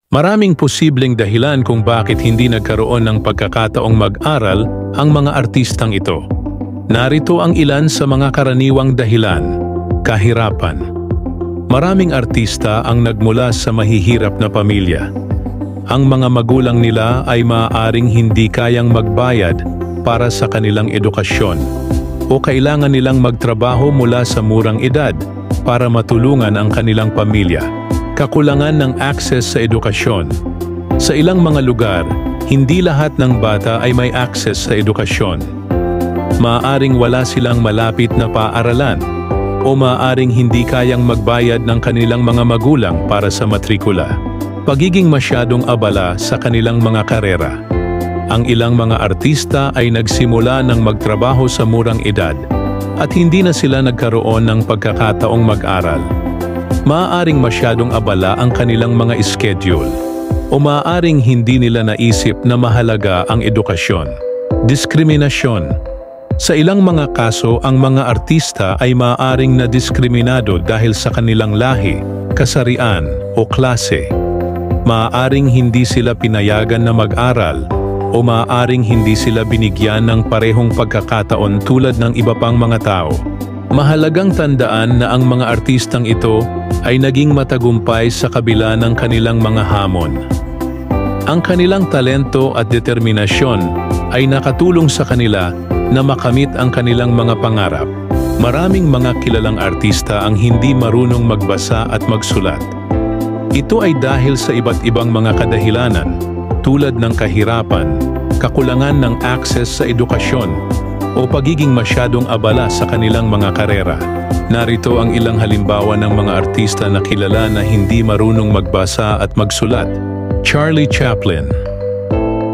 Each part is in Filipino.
Maraming posibleng dahilan kung bakit hindi nagkaroon ng pagkakataong mag-aral ang mga artistang ito. Narito ang ilan sa mga karaniwang dahilan. Kahirapan. Maraming artista ang nagmula sa mahihirap na pamilya. Ang mga magulang nila ay maaaring hindi kayang magbayad para sa kanilang edukasyon o kailangan nilang magtrabaho mula sa murang edad para matulungan ang kanilang pamilya. Kakulangan ng access sa edukasyon. Sa ilang mga lugar, hindi lahat ng bata ay may access sa edukasyon. Maaaring wala silang malapit na paaralan o maaaring hindi kayang magbayad ng kanilang mga magulang para sa matrikula. Pagiging masyadong abala sa kanilang mga karera. Ang ilang mga artista ay nagsimula ng magtrabaho sa murang edad at hindi na sila nagkaroon ng pagkakataong mag-aral. Maaaring masyadong abala ang kanilang mga schedule o maaaring hindi nila naisip na mahalaga ang edukasyon. Diskriminasyon. Sa ilang mga kaso, ang mga artista ay maaaring nadiskriminado dahil sa kanilang lahi, kasarian o klase. Maaaring hindi sila pinayagan na mag-aral o maaaring hindi sila binigyan ng parehong pagkakataon tulad ng iba pang mga tao. Mahalagang tandaan na ang mga artistang ito ay naging matagumpay sa kabila ng kanilang mga hamon. Ang kanilang talento at determinasyon ay nakatulong sa kanila na makamit ang kanilang mga pangarap. Maraming mga kilalang artista ang hindi marunong magbasa at magsulat. Ito ay dahil sa iba't ibang mga kadahilanan tulad ng kahirapan, kakulangan ng access sa edukasyon, o pagiging masyadong abala sa kanilang mga karera. Narito ang ilang halimbawa ng mga artista na kilala na hindi marunong magbasa at magsulat. Charlie Chaplin.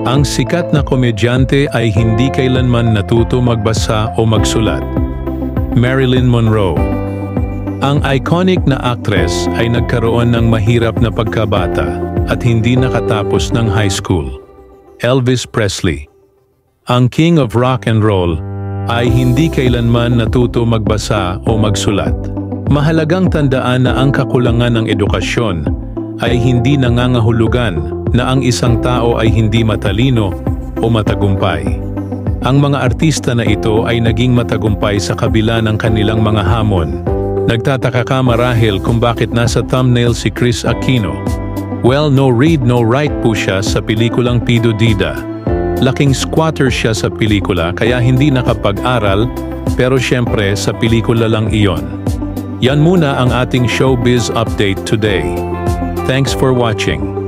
Ang sikat na komedyante ay hindi kailanman natuto magbasa o magsulat. Marilyn Monroe. Ang iconic na actress ay nagkaroon ng mahirap na pagkabata at hindi nakatapos ng high school. Elvis Presley. Ang king of rock and roll ay hindi kailanman natuto magbasa o magsulat. Mahalagang tandaan na ang kakulangan ng edukasyon ay hindi nangangahulugan na ang isang tao ay hindi matalino o matagumpay. Ang mga artista na ito ay naging matagumpay sa kabila ng kanilang mga hamon. Nagtataka ka marahil kung bakit nasa thumbnail si Kris Aquino. Well, no read, no write po siya sa pelikulang Pido Dida. Laking squatter siya sa pelikula kaya hindi nakapag-aral, pero syempre sa pelikula lang iyon. Yan muna ang ating showbiz update today. Thanks for watching.